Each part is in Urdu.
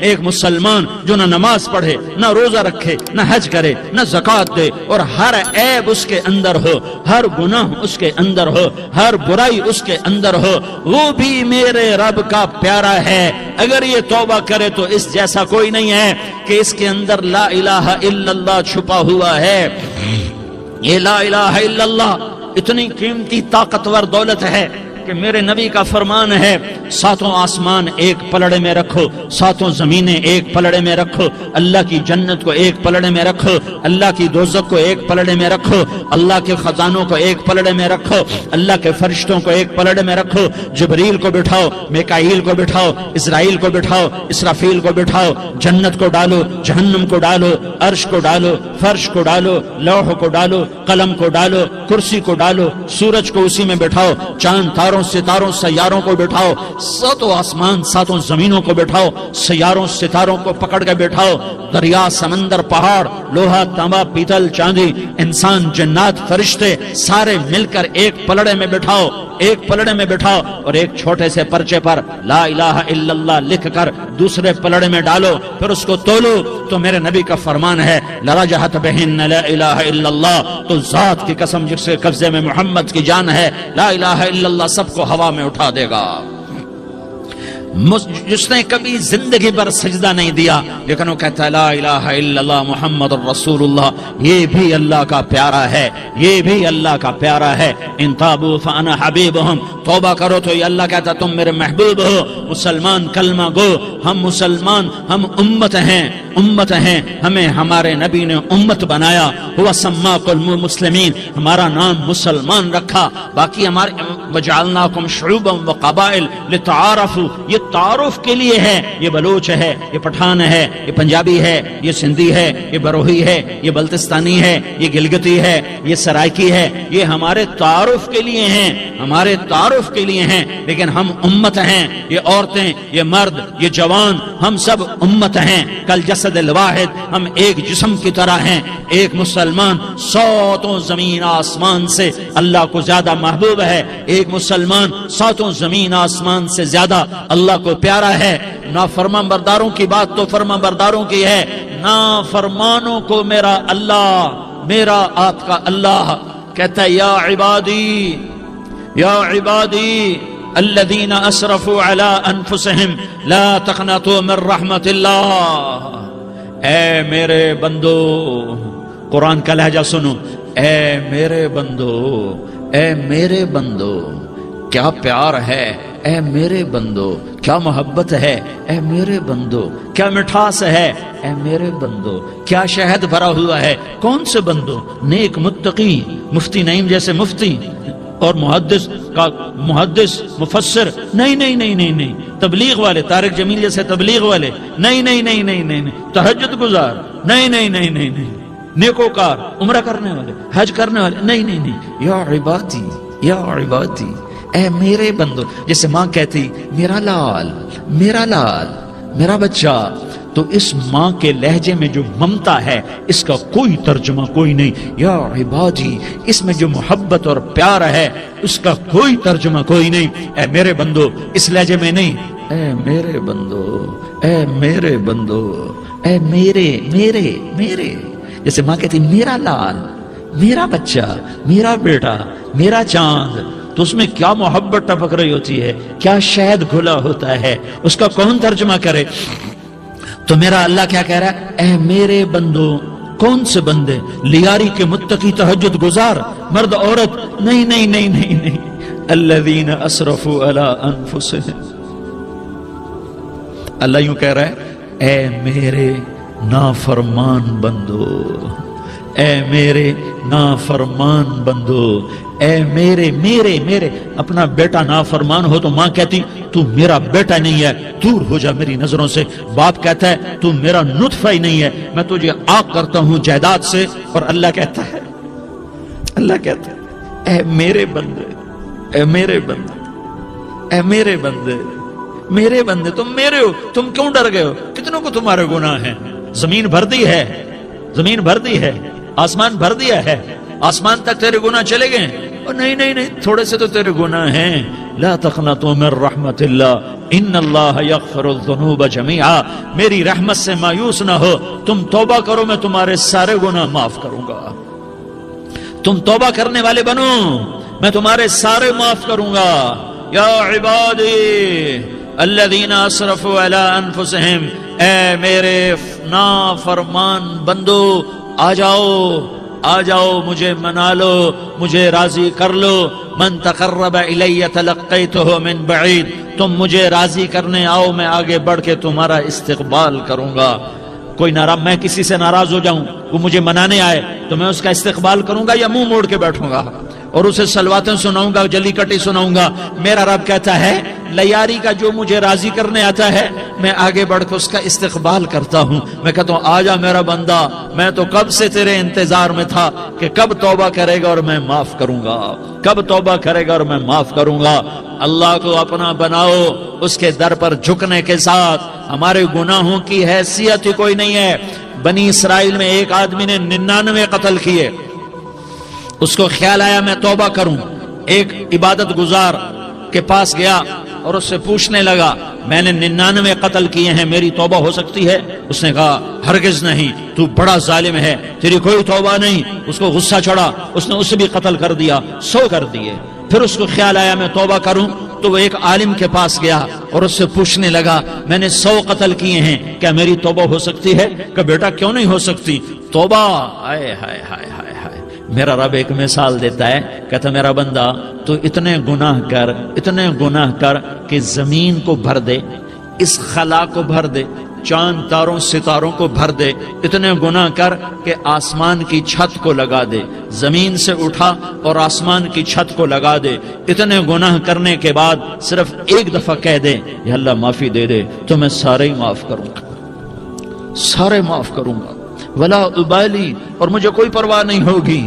ایک مسلمان جو نہ نماز پڑھے، نہ روزہ رکھے، نہ حج کرے، نہ زکوٰۃ دے، اور ہر عیب اس کے اندر ہو، ہر گناہ اس کے اندر ہو، ہر برائی اس کے اندر ہو، وہ بھی میرے رب کا پیارا ہے۔ اگر یہ توبہ کرے تو اس جیسا کوئی نہیں ہے کہ اس کے اندر لا الہ الا اللہ چھپا ہوا ہے۔ یہ لا الہ الا اللہ اتنی قیمتی طاقتور دولت ہے کہ میرے نبی کا فرمان ہے، ساتوں آسمان ایک پلڑے میں رکھو، ساتوں زمینیں ایک پلڑے میں رکھو، اللہ کی جنت کو ایک پلڑے میں رکھو، اللہ کی دوزخ کو ایک پلڑے میں رکھو، اللہ کے خزانوں کو ایک پلڑے میں رکھو، اللہ کے فرشتوں کو ایک پلڑے میں رکھو، جبریل کو بٹھاؤ، میکائیل کو بٹھاؤ، اسرائیل کو بٹھاؤ، اسرافیل کو بٹھاؤ، جنت کو ڈالو، جہنم کو ڈالو، عرش کو ڈالو، فرش کو ڈالو، لوح کو ڈالو، قلم کو ڈالو، کرسی کو ڈالو، سورج کو اسی میں بٹھاؤ، چاند تاروں ستاروں سیاروں کو بٹھاؤ، ساتوں آسمان ساتوں زمینوں کو بٹھاؤ، سیاروں ستاروں کو پکڑ کے بٹھاؤ، دریا سمندر پہاڑ لوہا تانبا پیتل چاندی انسان جنات فرشتے سارے مل کر ایک پلڑے میں بٹھاؤ، ایک پلڑے میں بٹھاؤ، اور ایک چھوٹے سے پرچے پر لا الہ الا اللہ لکھ کر دوسرے پلڑے میں ڈالو، پھر اس کو تولو تو میرے نبی کا فرمان ہے لرجحت بہن لا الہ الا اللہ، تو ذات کی قسم جس کے قبضے میں محمد کی جان ہے، لا الہ الا اللہ سب کو ہوا میں اٹھا دے گا۔ جس نے کبھی زندگی پر سجدہ نہیں دیا لیکن وہ کہتا ہے لا الہ الا اللہ محمد الرسول اللہ، یہ بھی اللہ کا پیارا ہے، یہ بھی اللہ کا پیارا ہے۔ ان تابوا فانا حبیبہم، توبہ کرو تو یہ اللہ کہتا تم میرے محبوب ہو۔ مسلمان کلمہ گو، ہم مسلمان، ہم امت ہیں، امت ہیں، ہمیں ہمارے نبی نے امت بنایا، ہوا سماکم المسلمین، ہمارا نام مسلمان رکھا، باقی ہمارے وجعلناکم شعوبا وقبائل لتعارفوا، یہ تعارف کے لیے ہے، یہ بلوچ ہے، یہ پٹھان ہے، یہ پنجابی ہے، یہ سندھی ہے، یہ بروہی ہے، یہ بلتستانی ہے، یہ گلگتی ہے، یہ سرائکی ہے، یہ ہمارے تعارف کے لیے ہیں، ہمارے تعارف کے لیے ہیں، لیکن ہم امت ہیں، یہ عورتیں، یہ مرد، یہ جوان، ہم سب امت ہیں، کل جسد الواحد، ہم ایک جسم کی طرح ہیں۔ ایک مسلمان ساتوں زمین آسمان سے اللہ کو زیادہ محبوب ہے، ایک مسلمان ساتوں زمین آسمان سے زیادہ اللہ کو پیارا ہے۔ نافرمان برداروں کی بات تو فرمان برداروں کی ہے، نافرمانوں کو میرا اللہ، میرا آپ کا اللہ کہتا ہے یا عبادی، یا عبادی الذین اسرفوا علی انفسہم لا تقنطوا من رحمت اللہ، اے میرے بندو، قرآن کا لہجہ سنو، اے میرے بندو، اے میرے بندو، کیا پیار ہے، اے میرے بندو، کیا محبت ہے، اے میرے بندو، کیا مٹھاس ہے، اے میرے بندو، کیا شہد بھرا ہوا ہے۔ کون سے بندو؟ نیک متقی، مفتی نعیم جیسے مفتی اور محدث کا محدث مفسر، نہیں نہیں نہیں نہیں نہیں، تبلیغ والے طارق جمیل جیسے تبلیغ والے، نہیں نہیں نہیں نہیں نہیں، تہجد گزار، نہیں نہیں نہیں نہیں نہیں، نیکوکار، عمرہ کرنے والے، حج کرنے والے، نہیں نہیں نہیں، یا عبادی، یا عبادی، اے میرے بندو، جیسے ماں کہتی میرا لال، میرا لال، میرا بچہ، تو اس ماں کے لہجے میں جو ممتا ہے اس کا کوئی ترجمہ کوئی نہیں۔ یا عبادی، اس میں جو محبت اور پیار ہے اس کا کوئی ترجمہ کوئی نہیں۔ اے میرے بندو، اس لہجے میں نہیں، اے میرے بندو، اے میرے بندو، اے میرے میرے میرے، جیسے ماں کہتی میرا لال، میرا بچہ، میرا بیٹا، میرا چاند، تو اس میں کیا محبت ٹپک رہی ہوتی ہے، کیا شہد گھلا ہوتا ہے، اس کا کون ترجمہ کرے؟ تو میرا اللہ کیا کہہ رہا ہے، اے میرے بندو، کون سے بندے؟ لیاری کے متقی تہجد گزار، مرد عورت، نہیں نہیں نہیں نہیں نہیں، الذین اسرفوا علی انفسہم، اللہ یوں کہہ رہا ہے، اے میرے نافرمان بندو، اے میرے نافرمان بندو، اے میرے میرے میرے، اپنا بیٹا نافرمان ہو تو ماں کہتی تو میرا بیٹا نہیں ہے، دور ہو جا میری نظروں سے۔ باپ کہتا ہے تو میرا نطفہ ہی نہیں ہے، میں تجھے آگ کرتا ہوں جائیداد سے، اور اللہ کہتا ہے، اللہ کہتا ہے اے میرے بندے، اے میرے بندے، اے میرے بندے، میرے بندے، تم میرے ہو، تم کیوں ڈر گئے ہو؟ کتنوں کو تمہارے گناہ ہیں؟ زمین بھر دی ہے، زمین بھر دی ہے، آسمان بھر دیا ہے، آسمان تک تیرے گناہ چلے گئے؟ اور نہیں نہیں نہیں، تھوڑے سے تو تیرے گناہ ہیں، لا تقنطوا من رحمت اللہ ان اللہ یغفر الذنوب جمیعا، میری رحمت سے مایوس نہ ہو، تم توبہ کرو میں تمہارے سارے گناہ معاف کروں گا، تم توبہ کرنے والے بنو میں تمہارے سارے معاف کروں گا۔ یا عبادی الذین اسرفوا علی انفسہم، اے میرے نافرمان بندو آ جاؤ مجھے منا لو، مجھے راضی کر لو۔ من تقرب الی تلقیتہ من بعید، تم مجھے راضی کرنے آؤ میں آگے بڑھ کے تمہارا استقبال کروں گا۔ کوئی ناراض، میں کسی سے ناراض ہو جاؤں، وہ مجھے منانے آئے تو میں اس کا استقبال کروں گا یا منہ موڑ کے بیٹھوں گا اور اسے سلواتیں سناؤں گا، جلی کٹی سناؤں گا؟ میرا رب کہتا ہے لیاری کا جو مجھے راضی کرنے آتا ہے میں آگے بڑھ کے اس کا استقبال کرتا ہوں۔ میں کہتا ہوں آ جا میرا بندہ، میں تو کب سے تیرے انتظار میں تھا کہ کب توبہ کرے گا اور میں معاف کروں گا، کب توبہ کرے گا اور میں معاف کروں گا۔ اللہ کو اپنا بناؤ، اس کے در پر جھکنے کے ساتھ۔ ہمارے گناہوں کی حیثیت ہی کوئی نہیں ہے۔ بنی اسرائیل میں ایک آدمی نے 99 قتل کیے، اس کو خیال آیا میں توبہ کروں، ایک عبادت گزار کے پاس گیا اور اس سے پوچھنے لگا میں نے 99 قتل کیے ہیں، میری توبہ ہو سکتی ہے؟ اس نے کہا ہرگز نہیں، تو بڑا ظالم ہے، تیری کوئی توبہ نہیں۔ اس کو غصہ چڑھا، اس نے اسے بھی قتل کر دیا، 100 کر دیے۔ پھر اس کو خیال آیا میں توبہ کروں تو وہ ایک عالم کے پاس گیا اور اس سے پوچھنے لگا میں نے 100 قتل کیے ہیں، کیا میری توبہ ہو سکتی ہے؟ کہ بیٹا کیوں نہیں ہو سکتی توبہ؟ ہائے ہائے ہائے ہائے ہائے۔ میرا رب ایک مثال دیتا ہے، کہتا میرا بندہ تو اتنے گناہ کر کہ زمین کو بھر دے، اس خلا کو بھر دے، چاند تاروں ستاروں کو بھر دے، اتنے گناہ کر کہ آسمان کی چھت کو لگا دے، زمین سے اٹھا اور آسمان کی چھت کو لگا دے۔ اتنے گناہ کرنے کے بعد صرف ایک دفعہ کہہ دے یا اللہ معافی دے دے تو میں سارے ہی معاف کروں گا، سارے معاف کروں گا، ولا ابالی، اور مجھے کوئی پرواہ نہیں ہوگی۔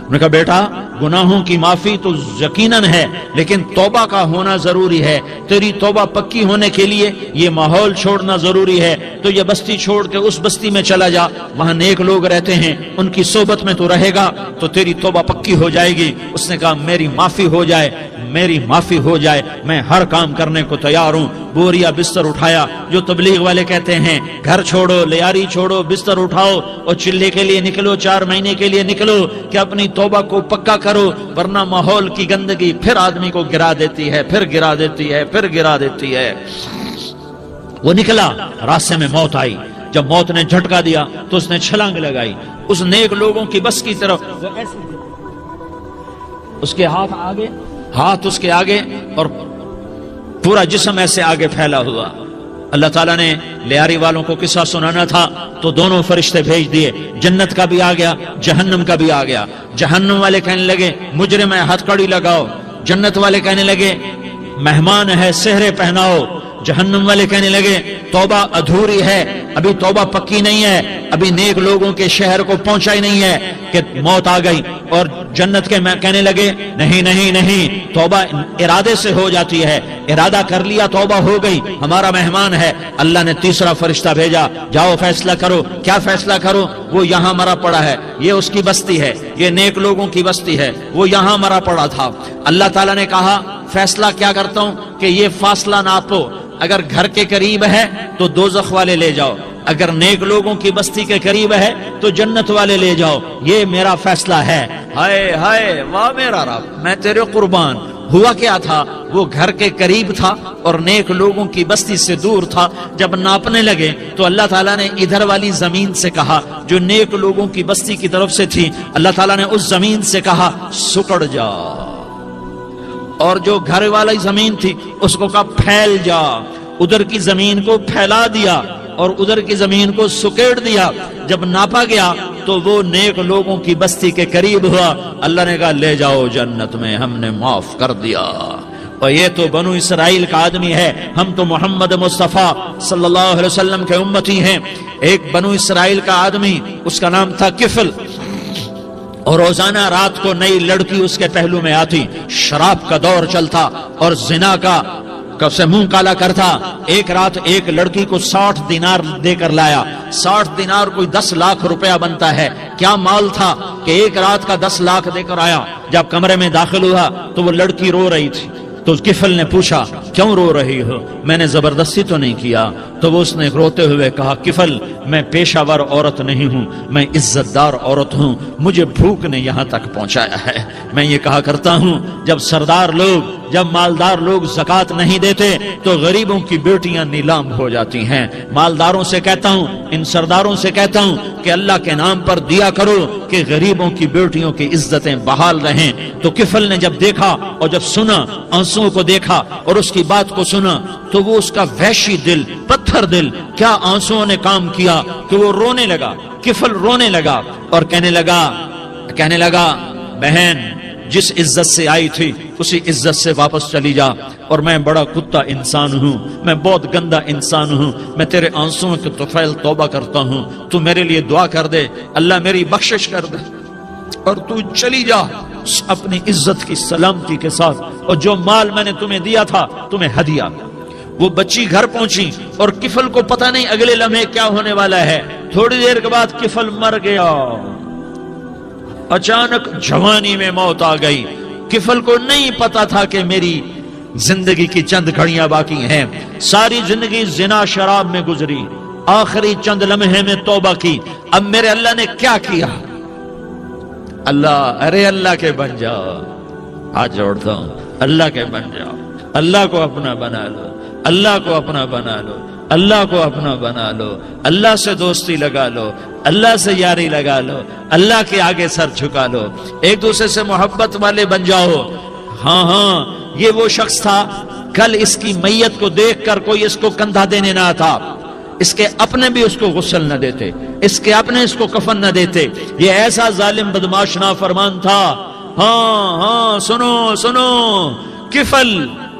انہوں نے کہا بیٹا گناہوں کی معافی تو یقیناً ہے لیکن توبہ کا ہونا ضروری ہے، تیری توبہ پکی ہونے کے لیے یہ ماحول چھوڑنا ضروری ہے۔ تو یہ بستی چھوڑ کے اس بستی میں چلا جا، وہاں نیک لوگ رہتے ہیں، ان کی صحبت میں تو رہے گا تو تیری توبہ پکی ہو جائے گی۔ اس نے کہا میری معافی ہو جائے، میری معافی ہو جائے، میں ہر کام کرنے کو تیار ہوں۔ بوریا بستر اٹھایا، جو تبلیغ والے کہتے ہیں گھر چھوڑو، لیاری چھوڑو، بستر اٹھاؤ اور چلے کے لیے نکلو، 4 مہینے کے لیے نکلو کہ اپنی توبہ کو پکا کرو، ورنہ ماحول کی گندگی پھر آدمی کو گرا دیتی ہے، پھر گرا دیتی ہے، پھر گرا دیتی ہے۔ وہ نکلا، راستے میں موت آئی، جب موت نے جھٹکا دیا تو اس نے چھلانگ لگائی اس نیک لوگوں کی بس کی طرف، وہ ایسے اس کے ہاتھ اس کے آگے اور پورا جسم ایسے آگے پھیلا ہوا۔ اللہ تعالیٰ نے لیاری والوں کو قصہ سنانا تھا تو دونوں فرشتے بھیج دیے، جنت کا بھی آ گیا، جہنم کا بھی آ گیا۔ جہنم والے کہنے لگے مجرم ہے ہتھ کڑی لگاؤ، جنت والے کہنے لگے مہمان ہے سہرے پہناؤ۔ جہنم والے کہنے لگے توبہ ادھوری ہے، ابھی توبہ پکی نہیں ہے، ابھی نیک لوگوں کے شہر کو پہنچا ہی نہیں ہے کہ موت آ گئی۔ اور جنت کے کہنے لگے نہیں نہیں نہیں، توبہ ارادے سے ہو جاتی ہے، ارادہ کر لیا توبہ ہو گئی، ہمارا مہمان ہے۔ اللہ نے تیسرا فرشتہ بھیجا، جاؤ فیصلہ کرو۔ کیا فیصلہ کرو؟ وہ یہاں مرا پڑا ہے، یہ اس کی بستی ہے، یہ نیک لوگوں کی بستی ہے، وہ یہاں مرا پڑا تھا۔ اللہ تعالیٰ نے کہا فیصلہ کیا کرتا ہوں کہ یہ فاصلہ ناپو، اگر گھر کے قریب ہے تو دوزخ والے لے جاؤ، اگر نیک لوگوں کی بستی کے قریب ہے تو جنت والے لے جاؤ، یہ میرا فیصلہ ہے۔ ہائے ہائے واہ میرا رب، میں تیرے قربان۔ ہوا کیا تھا؟ وہ گھر کے قریب تھا اور نیک لوگوں کی بستی سے دور تھا۔ جب ناپنے لگے تو اللہ تعالیٰ نے ادھر والی زمین سے کہا جو نیک لوگوں کی بستی کی طرف سے تھی، اللہ تعالیٰ نے اس زمین سے کہا سکڑ جا، اور جو گھر والی زمین تھی اس کو کہا پھیل جا۔ ادھر کی زمین کو پھیلا دیا اور ادھر کی زمین کو سکیڑ دیا۔ جب ناپا گیا تو وہ نیک لوگوں کی بستی کے قریب ہوا۔ اللہ نے کہا لے جاؤ جنت میں، ہم نے معاف کر دیا۔ اور یہ تو بنو اسرائیل کا آدمی ہے، ہم تو محمد مصطفیٰ صلی اللہ علیہ وسلم کے امتی ہیں۔ ایک بنو اسرائیل کا آدمی، اس کا نام تھا کفل، اور روزانہ رات کو نئی لڑکی اس کے پہلو میں آتی، شراب کا دور چلتا اور زنا کا سے منہ کالا کرتا۔ ایک رات ایک لڑکی کو 60 دینار دے کر لایا۔ 60 دینار کوئی 10 لاکھ روپیہ بنتا ہے۔ کیا مال تھا کہ ایک رات کا 10 لاکھ دے کر آیا۔ جب کمرے میں داخل ہوا تو وہ لڑکی رو رہی تھی، تو کفل نے پوچھا کیوں رو رہی ہو؟ میں نے زبردستی تو نہیں کیا۔ تو وہ اس نے روتے ہوئے کہا کفل میں پیشہ ور عورت نہیں ہوں، میں عزت دار عورت ہوں، مجھے بھوک نے یہاں تک پہنچایا ہے۔ میں یہ کہا کرتا ہوں جب سردار لوگ، جب مالدار لوگ زکوٰۃ نہیں دیتے تو غریبوں کی بیٹیاں نیلام ہو جاتی ہیں۔ مالداروں سے کہتا ہوں، ان سرداروں سے کہتا ہوں کہ اللہ کے نام پر دیا کرو کہ غریبوں کی بیٹیوں کی عزتیں بحال رہیں۔ تو کفل نے جب دیکھا اور جب سنا، آنسوؤں کو دیکھا اور اس کی بات کو سنا، تو وہ اس کا وحشی دل، پتھر دل، کیا آنسوؤں نے کام کیا کہ وہ رونے لگا۔ کفل رونے لگا اور کہنے لگا بہن جس عزت سے آئی تھی اسی عزت سے واپس چلی جا، اور میں بڑا کتا انسان ہوں، میں بہت گندا انسان ہوں، میں تیرے آنسوؤں کے طفیل توبہ کرتا ہوں، تو میرے لیے دعا کر دے، اللہ میری بخشش کر دے، اور تو چلی جا اپنی عزت کی سلامتی کے ساتھ، اور جو مال میں نے تمہیں دیا تھا تمہیں ہدیہ۔ وہ بچی گھر پہنچی اور کفل کو پتہ نہیں اگلے لمحے کیا ہونے والا ہے۔ تھوڑی دیر کے بعد کفل مر گیا، اچانک جوانی میں موت آ گئی۔ کفل کو نہیں پتا تھا کہ میری زندگی کی چند گھڑیاں باقی ہیں، ساری زندگی زنا شراب میں گزری، آخری چند لمحے میں توبہ کی۔ اب میرے اللہ نے کیا کیا؟ اللہ کے بن جاؤ، ہاتھ جوڑتا ہوں، اللہ کے بن جاؤ، اللہ کو اپنا بنا لو، اللہ کو اپنا بنا لو، اللہ کو اپنا بنا لو، اللہ سے دوستی لگا لو، اللہ سے یاری لگا لو، اللہ کے آگے سر جھکا لو، ایک دوسرے سے محبت والے بن جاؤ۔ ہاں یہ وہ شخص تھا، کل اس کی میت کو دیکھ کر کوئی اس کو کندھا دینے نہ آتا، اس کے اپنے بھی اس کو غسل نہ دیتے، اس کے اپنے اس کو کفن نہ دیتے، یہ ایسا ظالم بدماش نافرمان تھا۔ ہاں سنو، کفل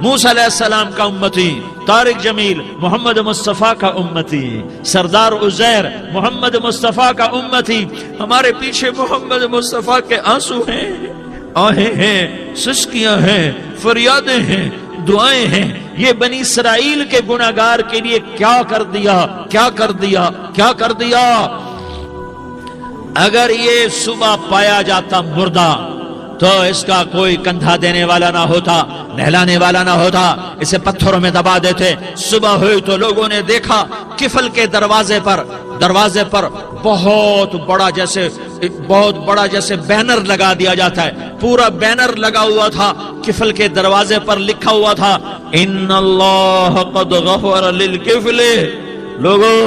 موسیٰ علیہ السلام کا امتی، طارق جمیل محمد مصطفیٰ کا امتی، سردار عزیر محمد مصطفیٰ کا امتی، ہمارے پیچھے محمد مصطفیٰ کے آنسو ہیں، آہیں ہیں، سسکیاں ہیں، فریادیں ہیں، دعائیں ہیں۔ یہ بنی اسرائیل کے گناہگار کے لیے کیا کر دیا۔ اگر یہ صبح پایا جاتا مردہ تو اس کا کوئی کندھا دینے والا نہ ہوتا، نہلانے والا نہ ہوتا، اسے پتھروں میں دبا دیتے۔ صبح ہوئی تو لوگوں نے دیکھا کفل کے دروازے پر بہت بڑا جیسے بینر لگا دیا جاتا ہے، پورا بینر لگا ہوا تھا، کفل کے دروازے پر لکھا ہوا تھا ان اللہ قد غفر للکفل۔ لوگوں